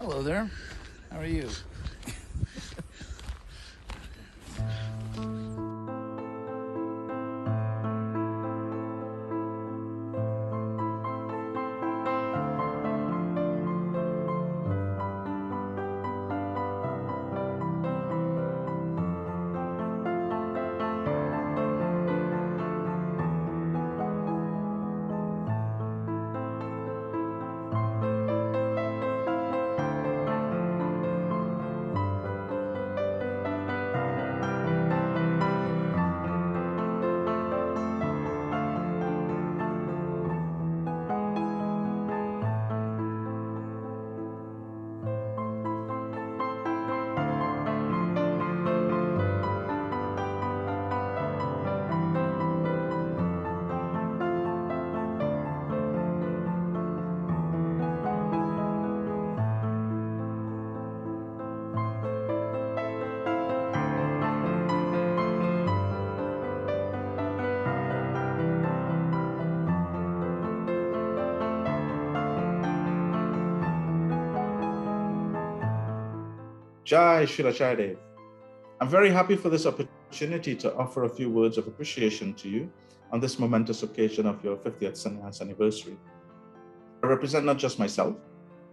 Hello there. How are you? Jai Shilacharya. I'm very happy for this opportunity to offer a few words of appreciation to you on this momentous occasion of your 50th Sannyas anniversary. I represent not just myself,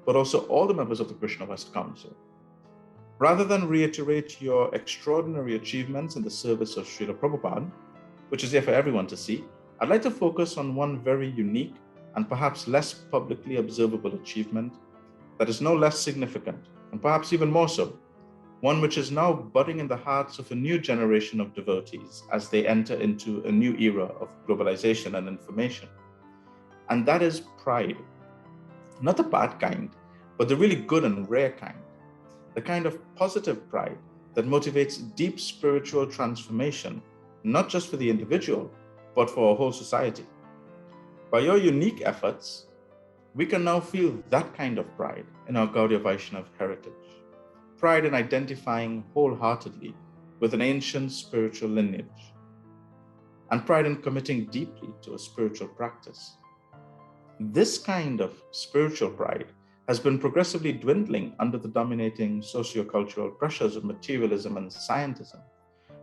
but also all the members of the Krishna West Council. Rather than reiterate your extraordinary achievements in the service of Srila Prabhupada, which is there for everyone to see, I'd like to focus on one very unique and perhaps less publicly observable achievement that is no less significant, and perhaps even more so, one which is now budding in the hearts of a new generation of devotees as they enter into a new era of globalization and information. And that is pride. Not the bad kind, but the really good and rare kind. The kind of positive pride that motivates deep spiritual transformation, not just for the individual, but for a whole society. By your unique efforts, we can now feel that kind of pride in our Gaudiya Vaishnava heritage. Pride in identifying wholeheartedly with an ancient spiritual lineage, and pride in committing deeply to a spiritual practice. This kind of spiritual pride has been progressively dwindling under the dominating socio-cultural pressures of materialism and scientism,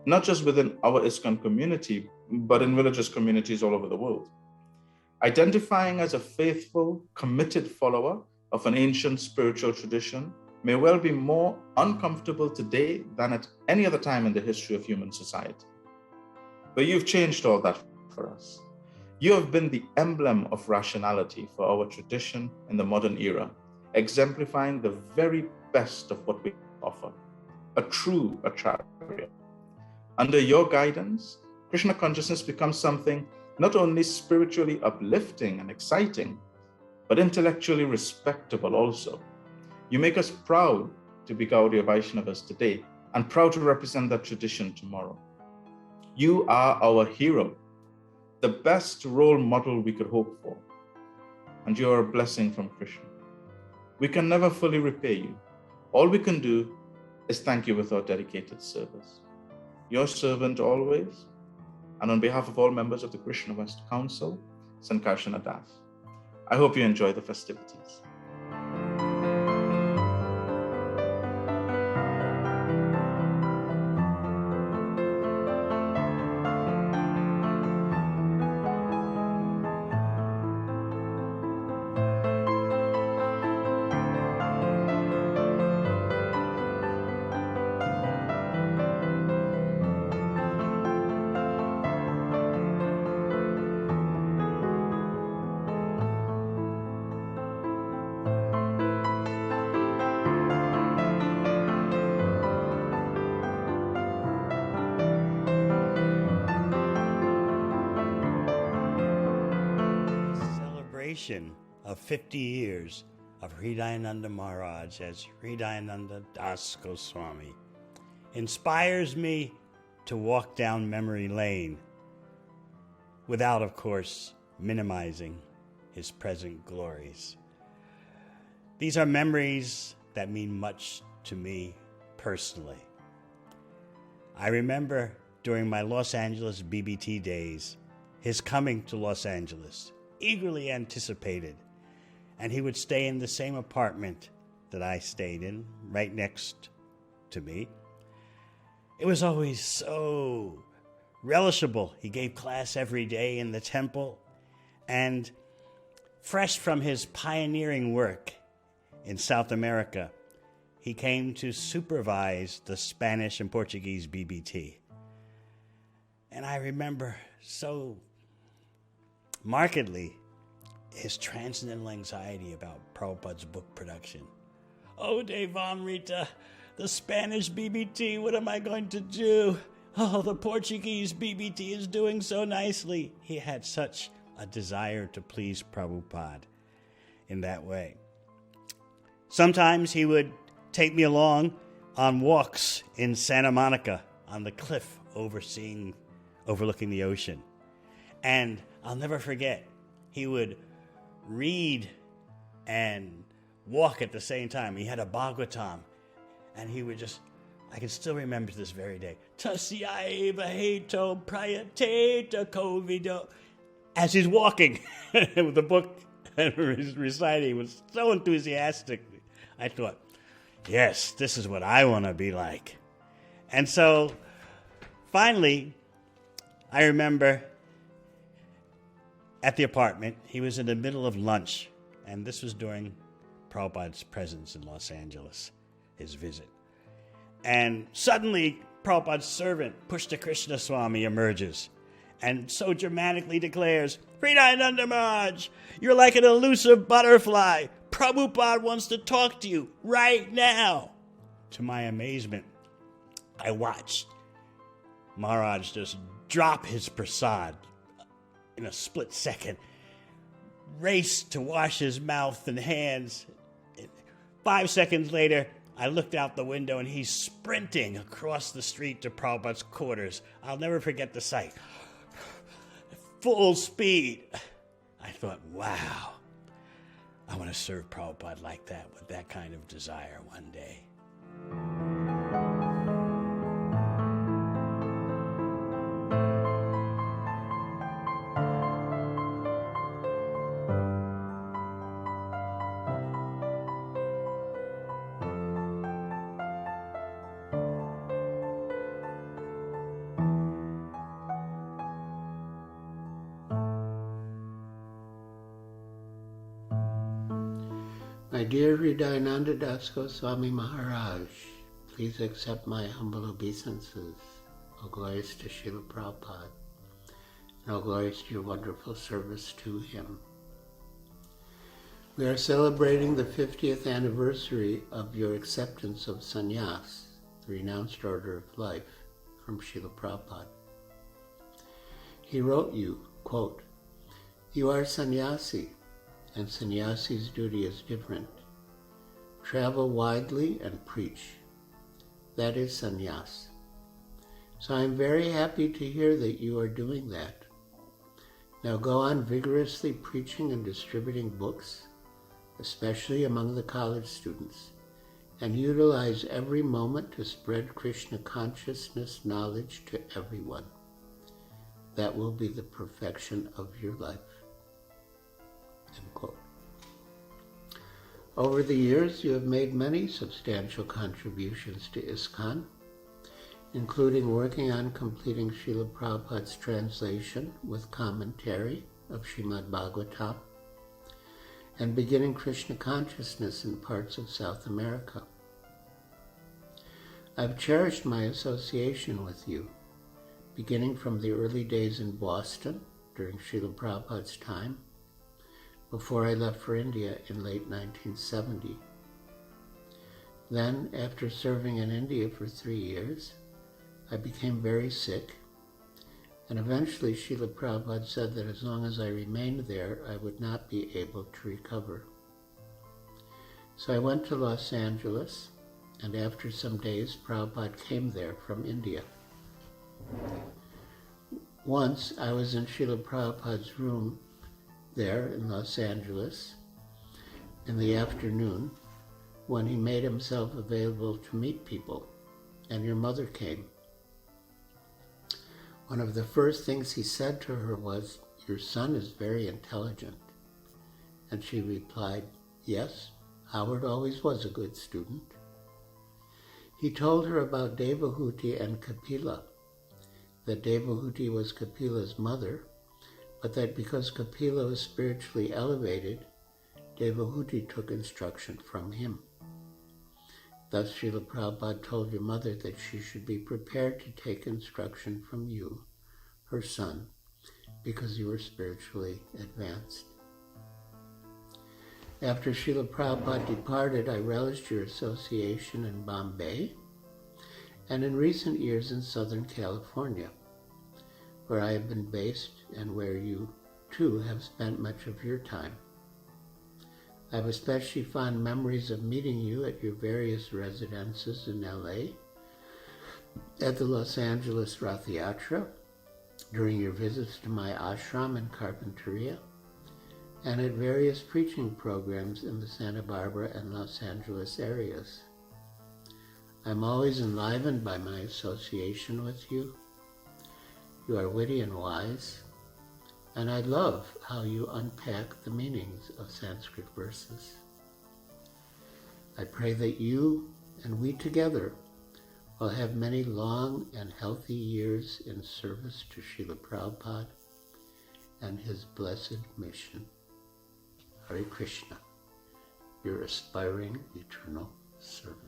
not just within our ISKCON community, but in religious communities all over the world. Identifying as a faithful, committed follower of an ancient spiritual tradition may well be more uncomfortable today than at any other time in the history of human society. But you've changed all that for us. You have been the emblem of rationality for our tradition in the modern era, exemplifying the very best of what we offer, a true Acharya. Under your guidance, Krishna consciousness becomes something not only spiritually uplifting and exciting, but intellectually respectable also. You make us proud to be Gaudiya Vaishnavas today and proud to represent that tradition tomorrow. You are our hero, the best role model we could hope for, and you are a blessing from Krishna. We can never fully repay you. All we can do is thank you with our dedicated service. Your servant always, and on behalf of all members of the Krishna West Council, Sankarsana Das. I hope you enjoy the festivities. Of 50 years of Hridayananda Maharaj as Hridayananda Das Goswami inspires me to walk down memory lane without, of course, minimizing his present glories. These are memories that mean much to me personally. I remember during my Los Angeles BBT days, his coming to Los Angeles, eagerly anticipated, and he would stay in the same apartment that I stayed in, right next to me. It was always so relishable. He gave class every day in the temple, and fresh from his pioneering work in South America, he came to supervise the Spanish and Portuguese BBT. And I remember so markedly his transcendental anxiety about Prabhupada's book production. Oh, Devamrta, the Spanish BBT, what am I going to do? Oh, the Portuguese BBT is doing so nicely. He had such a desire to please Prabhupada in that way. Sometimes he would take me along on walks in Santa Monica on the cliff overlooking the ocean. And I'll never forget, he would read and walk at the same time. He had a Bhagavatam, and he would just, I can still remember this very day, Tasyaiva heto prayateta kovido. As he's walking with the book and reciting, he was so enthusiastic. I thought, yes, this is what I want to be like. And so finally, I remember at the apartment, he was in the middle of lunch, and this was during Prabhupada's presence in Los Angeles, his visit. And suddenly, Prabhupada's servant, Pushta Krishna Swami, emerges and so dramatically declares, Hridayananda Maharaj, you're like an elusive butterfly. Prabhupada wants to talk to you right now. To my amazement, I watched Maharaj just drop his prasad in a split second, race to wash his mouth and hands. 5 seconds later, I looked out the window and he's sprinting across the street to Prabhupada's quarters. I'll never forget the sight. Full speed. I thought, wow, I want to serve Prabhupada like that, with that kind of desire one day. My dear Hridayananda Das Goswami Maharaj, please accept my humble obeisances. All glories to Srila Prabhupada, and all glories to your wonderful service to him. We are celebrating the 50th anniversary of your acceptance of sannyas, the renounced order of life, from Srila Prabhupada. He wrote you, quote, you are sannyasi, and sannyasi's duty is different. Travel widely and preach. That is sannyas. So I'm very happy to hear that you are doing that. Now go on vigorously preaching and distributing books, especially among the college students, and utilize every moment to spread Krishna consciousness knowledge to everyone. That will be the perfection of your life. End quote. Over the years, you have made many substantial contributions to ISKCON, including working on completing Srila Prabhupada's translation with commentary of Srimad Bhagavatam, and beginning Krishna consciousness in parts of South America. I've cherished my association with you, beginning from the early days in Boston during Srila Prabhupada's time, before I left for India in late 1970. Then, after serving in India for 3 years, I became very sick, and eventually Srila Prabhupada said that as long as I remained there, I would not be able to recover. So I went to Los Angeles, and after some days, Prabhupada came there from India. Once, I was in Srila Prabhupada's room there in Los Angeles in the afternoon when he made himself available to meet people, and your mother came. One of the first things he said to her was, your son is very intelligent. And she replied, yes, Howard always was a good student. He told her about Devahuti and Kapila, that Devahuti was Kapila's mother, but that because Kapila was spiritually elevated, Devahuti took instruction from him. Thus, Srila Prabhupada told your mother that she should be prepared to take instruction from you, her son, because you were spiritually advanced. After Srila Prabhupada departed, I relished your association in Bombay and in recent years in Southern California, where I have been based and where you, too, have spent much of your time. I have especially fond memories of meeting you at your various residences in LA, at the Los Angeles Rath Yatra, during your visits to my ashram in Carpinteria, and at various preaching programs in the Santa Barbara and Los Angeles areas. I'm always enlivened by my association with you. You are witty and wise, and I love how you unpack the meanings of Sanskrit verses. I pray that you and we together will have many long and healthy years in service to Srila Prabhupada and his blessed mission. Hare Krishna, your aspiring eternal servant.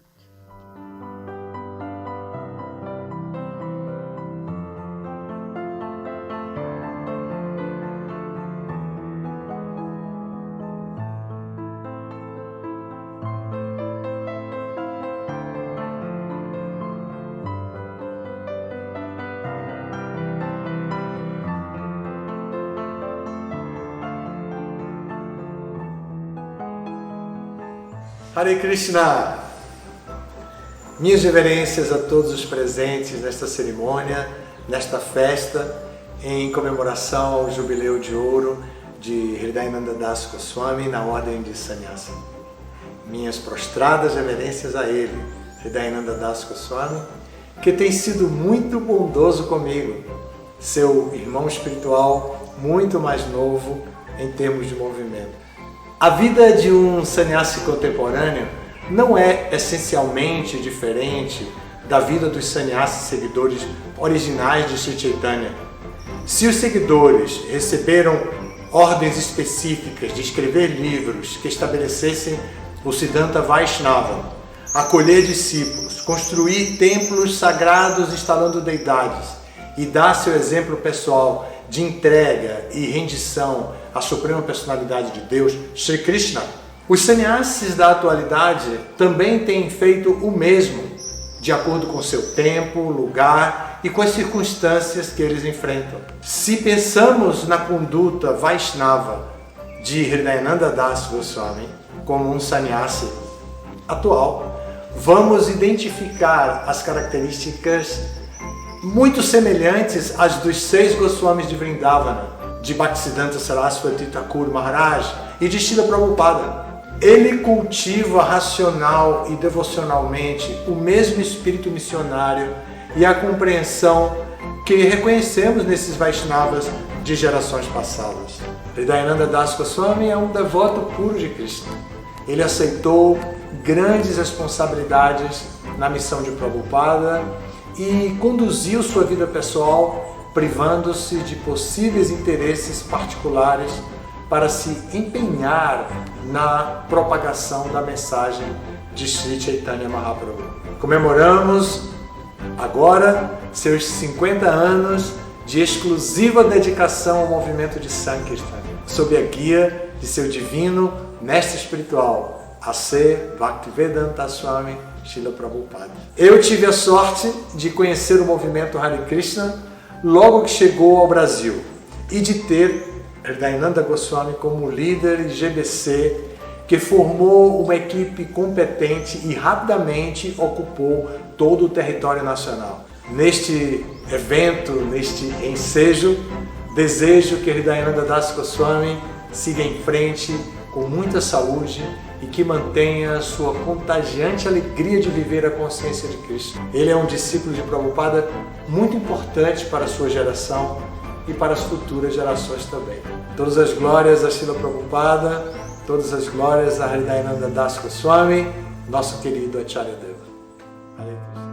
Hare Krishna! Minhas reverências a todos os presentes nesta cerimônia, nesta festa, em comemoração ao Jubileu de Ouro de Hridayananda Das Goswami na Ordem de Sannyasi. Minhas prostradas reverências a ele, Hridayananda Das Goswami, que tem sido muito bondoso comigo, seu irmão espiritual muito mais novo em termos de movimento. A vida de um sannyasi contemporâneo não é essencialmente diferente da vida dos sannyasis seguidores originais de Sri Chaitanya. Se os seguidores receberam ordens específicas de escrever livros que estabelecessem o Siddhanta Vaishnava, acolher discípulos, construir templos sagrados instalando deidades e dar seu exemplo pessoal de entrega e rendição à Suprema Personalidade de Deus, Shri Krishna, os sannyasis da atualidade também têm feito o mesmo, de acordo com seu tempo, lugar e com as circunstâncias que eles enfrentam. Se pensamos na conduta Vaishnava de Hridayananda Das Goswami como um sannyasi atual, vamos identificar as características muito semelhantes às dos 6 Goswamis de Vrindavana, de Bhaktisiddhanta Saraswati Thakur Maharaj e de Srila Prabhupada. Ele cultiva racional e devocionalmente o mesmo espírito missionário e a compreensão que reconhecemos nesses Vaishnavas de gerações passadas. Hridayananda Das Goswami é um devoto puro de Krishna. Ele aceitou grandes responsabilidades na missão de Prabhupada e conduziu sua vida pessoal privando-se de possíveis interesses particulares para se empenhar na propagação da mensagem de Sri Chaitanya Mahaprabhu. Comemoramos agora seus 50 anos de exclusiva dedicação ao movimento de Sankirtan, sob a guia de seu divino mestre espiritual, A.C. Bhaktivedanta Swami Srila Prabhupada. Eu tive a sorte de conhecer o movimento Hare Krishna logo que chegou ao Brasil e de ter Hridayananda Goswami como líder GBC, que formou uma equipe competente e rapidamente ocupou todo o território nacional. Neste evento, neste ensejo, desejo que Hridayananda Das Goswami siga em frente com muita saúde e que mantenha sua contagiante alegria de viver a consciência de Cristo. Ele é um discípulo de Prabhupada muito importante para a sua geração e para as futuras gerações também. Todas as glórias a Srila Prabhupada, Todas as glórias a Hridayananda Das Goswami, nosso querido Acharya Deva. Hare Krishna.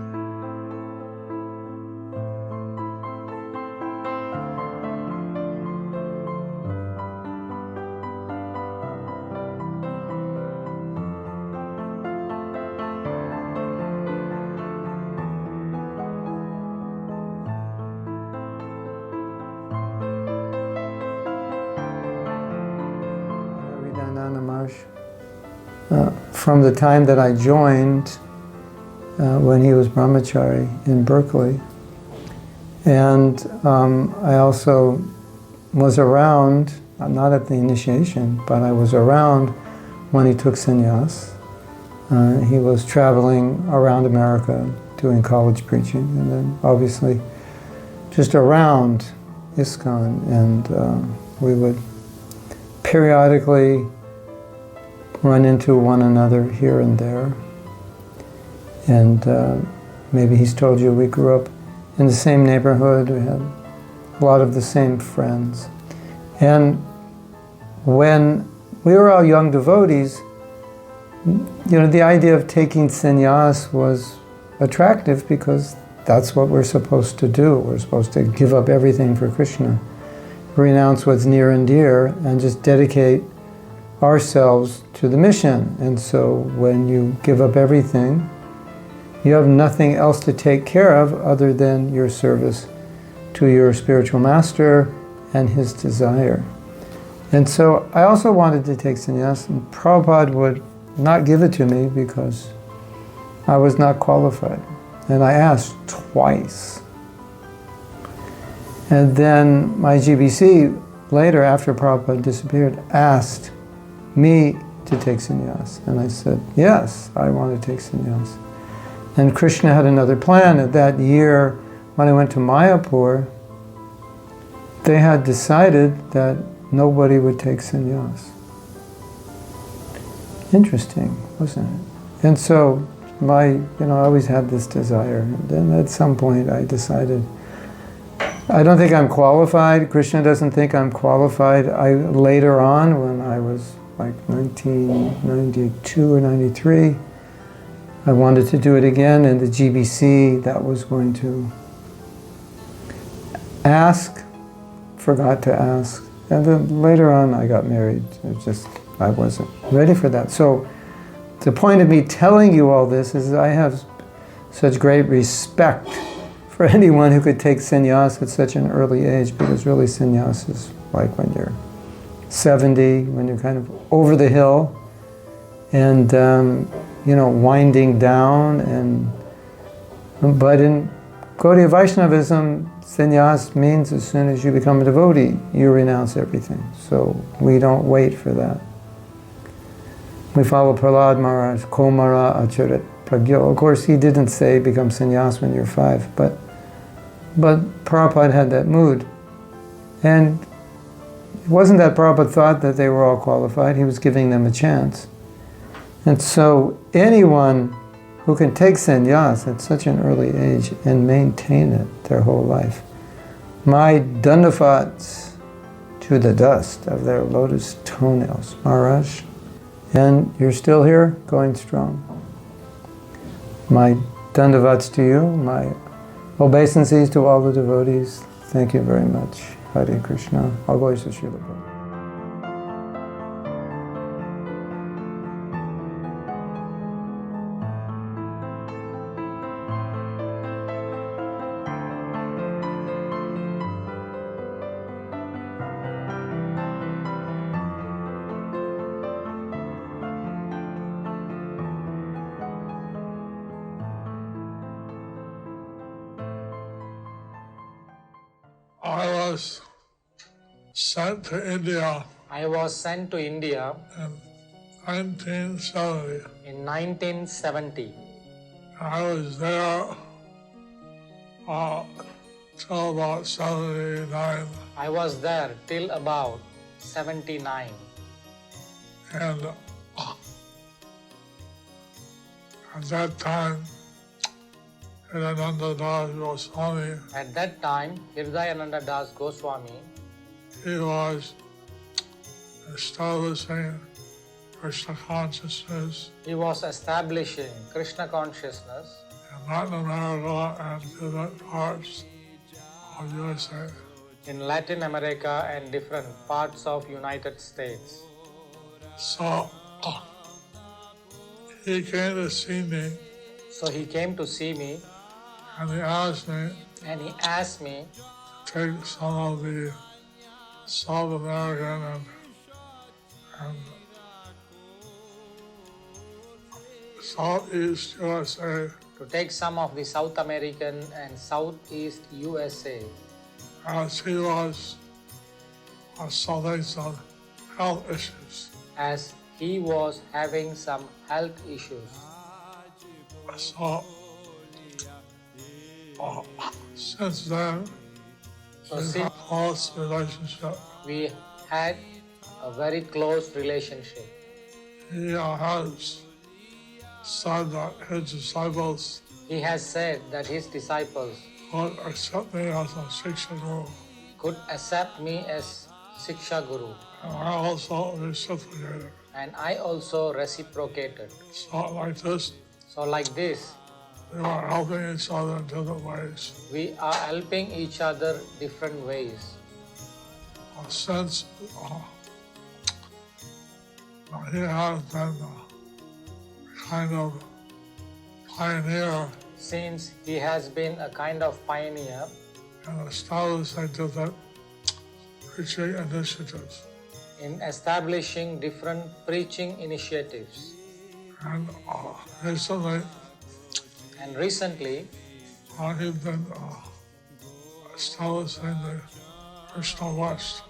From the time that I joined, when he was brahmachari in Berkeley, and I also was around, not at the initiation, but I was around when he took sannyas. He was traveling around America doing college preaching, and then obviously just around ISKCON, and we would periodically run into one another here and there. And maybe he's told you we grew up in the same neighborhood, we had a lot of the same friends. And when we were all young devotees, the idea of taking sannyas was attractive because that's what we're supposed to do. We're supposed to give up everything for Krishna, renounce what's near and dear, and just dedicate ourselves to the mission. And so when you give up everything, you have nothing else to take care of other than your service to your spiritual master and his desire. And so I also wanted to take sannyas, and Prabhupada would not give it to me because I was not qualified. And I asked twice. And then my GBC, later after Prabhupada disappeared, asked me to take sannyas. And I said, yes, I want to take sannyas. And Krishna had another plan. At that year, when I went to Mayapur, they had decided that nobody would take sannyas. Interesting, wasn't it? And so I always had this desire. And then at some point I decided, I don't think I'm qualified. Krishna doesn't think I'm qualified. Later on, when I was like 1992 or 93, I wanted to do it again, and the GBC that was going to ask, forgot to ask. And then later on I got married. I wasn't ready for that. So the point of me telling you all this is I have such great respect for anyone who could take sannyas at such an early age, because really sannyas is like when you're 70, when you're kind of over the hill and winding down. But in Gaudiya Vaishnavism, sannyas means as soon as you become a devotee, you renounce everything. So we don't wait for that. We follow Prahlad Maharaj, Komara Acharit Pragyo. Of course, he didn't say become sannyas when you're 5, but Prabhupada had that mood. And it wasn't that Prabhupada thought that they were all qualified, he was giving them a chance. And so anyone who can take sannyas at such an early age and maintain it their whole life, my dandavats to the dust of their lotus toenails, Maharaj. And you're still here, going strong. My dandavats to you, my obeisances to all the devotees. Thank you very much. Hare Krishna. All glories to Srila Prabhupada. I was sent to India I was sent to India in 1970. in 1970. I was there till about 79. I was there till about 79. And at that time, Hridayananda Das Goswami, At that time, Hridayananda Das Goswami he was establishing Krishna consciousness He was establishing Krishna consciousness in Latin America and different parts of USA. in Latin America and different parts of United States. So he came to see me So he came to see me and he asked me and he asked me to take some of the South American and Southeast USA to take some of the South American and Southeast USA as he was suffering some health issues. as he was having some health issues. So since then, So we've since had a close relationship. we had a very close relationship. He has said that his disciples He has said that his disciples would accept me as a Shiksha Guru. could accept me as Siksha Guru, And I also reciprocated. and I also reciprocated. So like this, So like this, we are helping each other in different ways. we are helping each other different ways. Since he has been kind of pioneer Since he has been a kind of pioneer in establishing different preaching initiatives. in establishing different preaching initiatives. And recently, Recently, he's been establishing the Krishna West.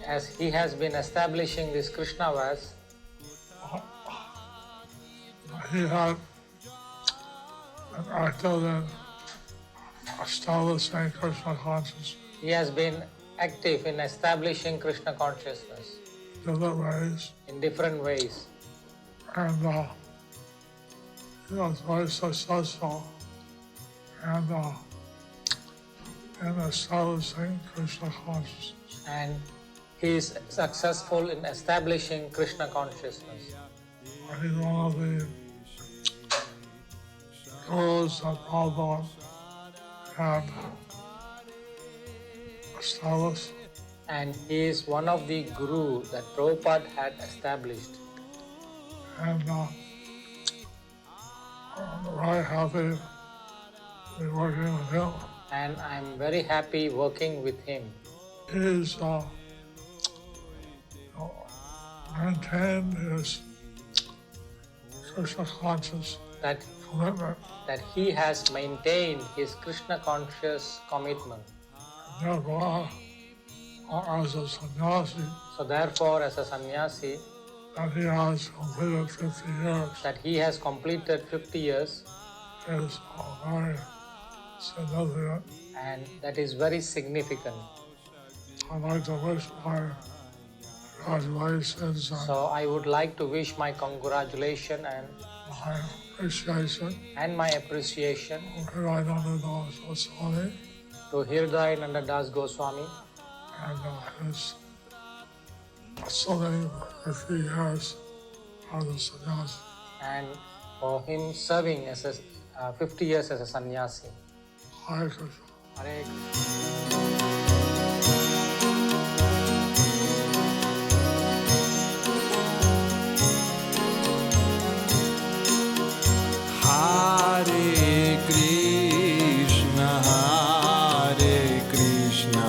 as he has been establishing this Krishna Vas, He had an active in establishing Krishna consciousness he has been active in establishing Krishna consciousness different ways. in different ways. And he was very successful in establishing Krishna consciousness. And he is successful in establishing Krishna consciousness. He's one of the gurus that Prabhupada had established. And he is one of the guru that Prabhupada had established. And I'm very happy to be working with him. And I'm very happy working with him. He's maintained his Krishna conscious That, commitment. that he has maintained his Krishna conscious commitment. Therefore, as a sannyasi, So therefore, as a sannyasi, that he has completed 50 years that he has completed 50 years, is very significant. and that is very significant. I'd like to wish my congratulations and So I would like to wish my congratulations my appreciation and my appreciation to Hridayananda Das Goswami to Hridayananda Das Goswami and his serving 50 years as a sannyasi. and for him serving as a 50 years as a sannyasi. Hare Krishna. Hare Krishna. Hare Krishna,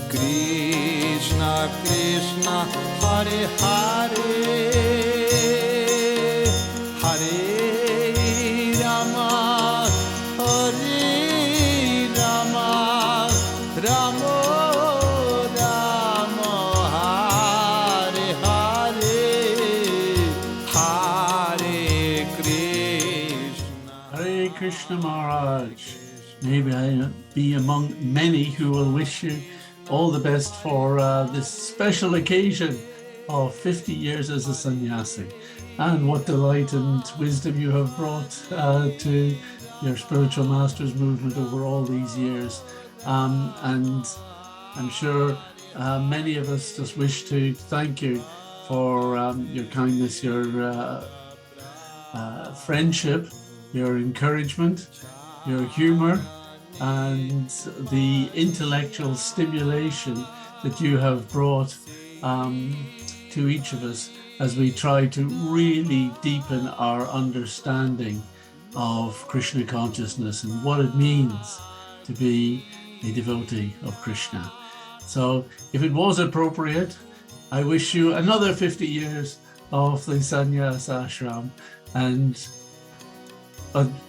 Krishna Krishna, Hare Hare, Hare Rama, Hare Rama, Rama Rama, Hare Hare, Hare Krishna. Hare Krishna Maharaj. Maybe I be among many who will wish you all the best for this special occasion of 50 years as a sannyasi. And what delight and wisdom you have brought to your spiritual masters movement over all these years. And I'm sure many of us just wish to thank you for your kindness, your friendship, your encouragement, your humor, and the intellectual stimulation that you have brought to each of us as we try to really deepen our understanding of Krishna consciousness and what it means to be a devotee of Krishna. So if it was appropriate, I wish you another 50 years of the Sannyas ashram. And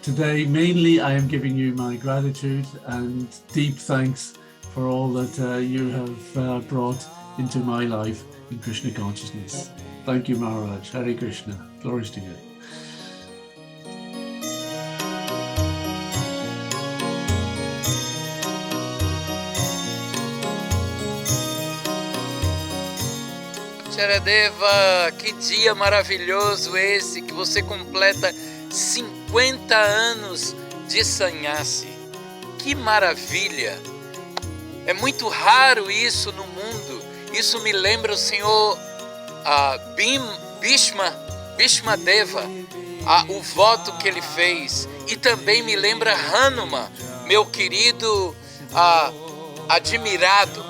today, mainly, I am giving you my gratitude and deep thanks for all that you have brought into my life in Krishna consciousness. Thank you, Maharaj. Hare Krishna. Glories to you. Charadeva, que dia maravilhoso esse, que você completa 50 anos de sannyasi. Que maravilha! É muito raro isso no mundo. Isso me lembra o senhor Bhishma Deva, o voto que ele fez. E também me lembra Hanuma, meu querido admirado.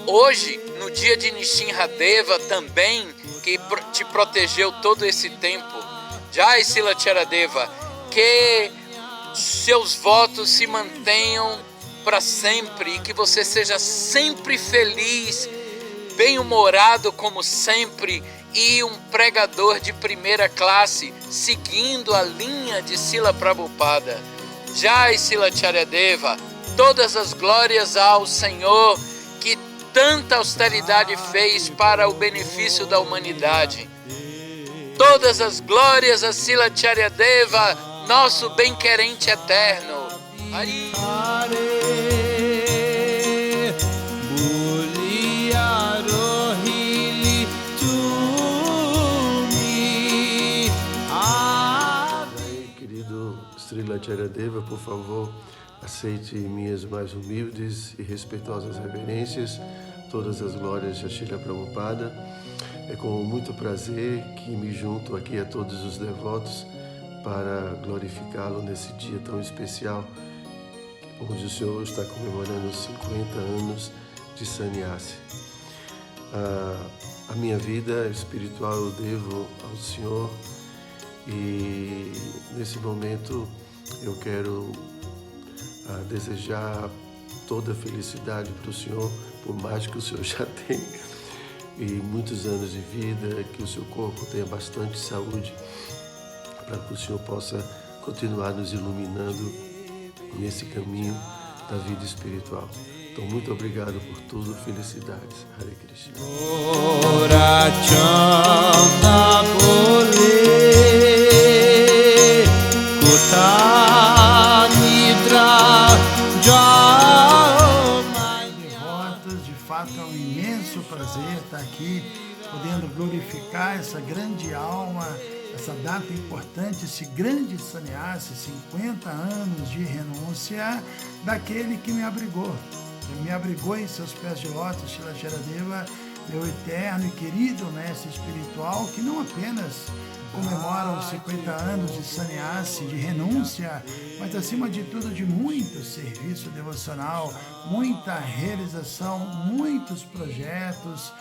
Hoje, no dia de Nishinradeva também, que te protegeu todo esse tempo. Jai Sila Charadeva, que seus votos se mantenham para sempre e que você seja sempre feliz, bem-humorado como sempre e um pregador de primeira classe, seguindo a linha de Srila Prabhupada. Jai Sila Charadeva, todas as glórias ao Senhor que tanta austeridade fez para o benefício da humanidade. Todas as glórias a Sila Charadeva, nosso bem-querente eterno. Hari. Querido Srila Charadeva, por favor, aceite minhas mais humildes e respeitosas reverências, todas as glórias de Srila Prabhupada. É com muito prazer que me junto aqui a todos os devotos para glorificá-lo nesse dia tão especial, onde o Senhor está comemorando 50 anos de sannyasi. A minha vida espiritual eu devo ao Senhor e nesse momento eu quero desejar toda a felicidade para o Senhor, por mais que o Senhor já tenha, e muitos anos de vida, que o seu corpo tenha bastante saúde, para que o Senhor possa continuar nos iluminando nesse caminho da vida espiritual. Então, muito obrigado por tudo, felicidades. Hare Krishna. Devotos, de fato é um imenso prazer estar aqui, podendo glorificar essa grande alma, essa data importante, esse grande sannyasi, 50 anos de renúncia, daquele que me abrigou em seus pés de lótus, Srila Charadeva, meu eterno e querido mestre espiritual, que não apenas comemora os 50 anos de sannyasi, de renúncia, mas acima de tudo de muito serviço devocional, muita realização, muitos projetos,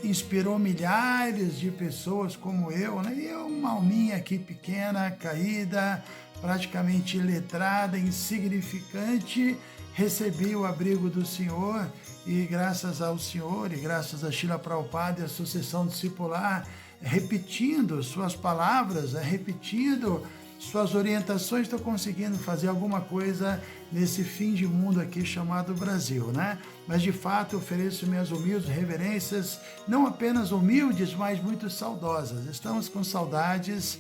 inspirou milhares de pessoas como eu, né? E eu, uma alminha aqui pequena, caída, praticamente iletrada, insignificante, recebi o abrigo do Senhor e graças ao Senhor e graças a Srila Prabhupada e a sucessão discipular, repetindo suas palavras, repetindo suas orientações, estou conseguindo fazer alguma coisa nesse fim de mundo aqui chamado Brasil, né? Mas de fato ofereço minhas humildes reverências, não apenas humildes, mas muito saudosas. Estamos com saudades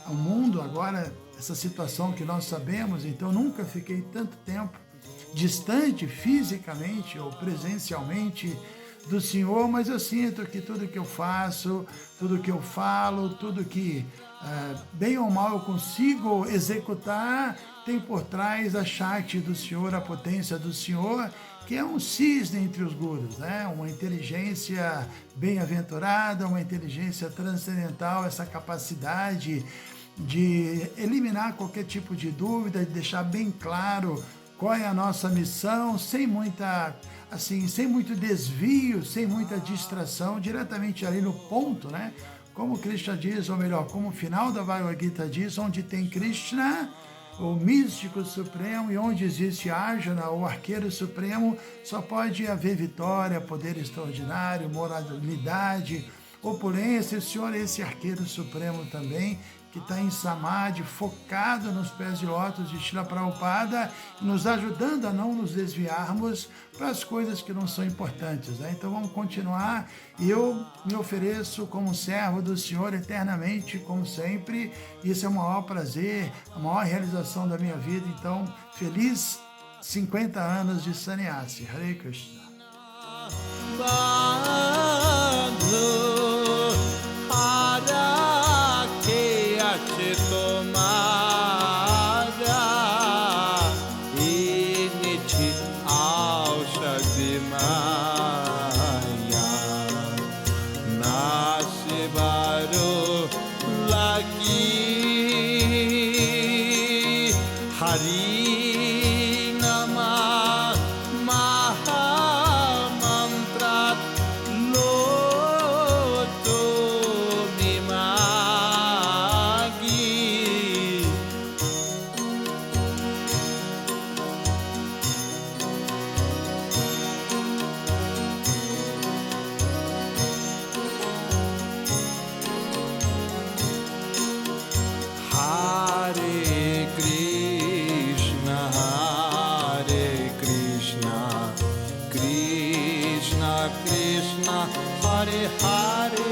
ao mundo agora, essa situação que nós sabemos, então nunca fiquei tanto tempo distante fisicamente ou presencialmente do Senhor, mas eu sinto que tudo que eu faço, tudo que eu falo, tudo que bem ou mal eu consigo executar, tem por trás a Shakti do Senhor, a potência do Senhor, que é um cisne entre os gurus, né? Uma inteligência bem-aventurada, uma inteligência transcendental, essa capacidade de eliminar qualquer tipo de dúvida, de deixar bem claro qual é a nossa missão, sem muito desvio, sem muita distração, diretamente ali no ponto, né? Como Krishna diz, ou melhor, como o final da Bhagavad Gita diz, onde tem Krishna, o místico supremo, e onde existe Arjuna, o arqueiro supremo, só pode haver vitória, poder extraordinário, moralidade, opulência. O Senhor é esse arqueiro supremo também, que está em Samadhi, focado nos pés de lótus de Srila Prabhupada, nos ajudando a não nos desviarmos para as coisas que não são importantes, né? Então vamos continuar, e eu me ofereço como servo do Senhor eternamente, como sempre. Isso é o maior prazer, a maior realização da minha vida. Então, feliz 50 anos de Sannyasi. Hare Krishna. Hare Hare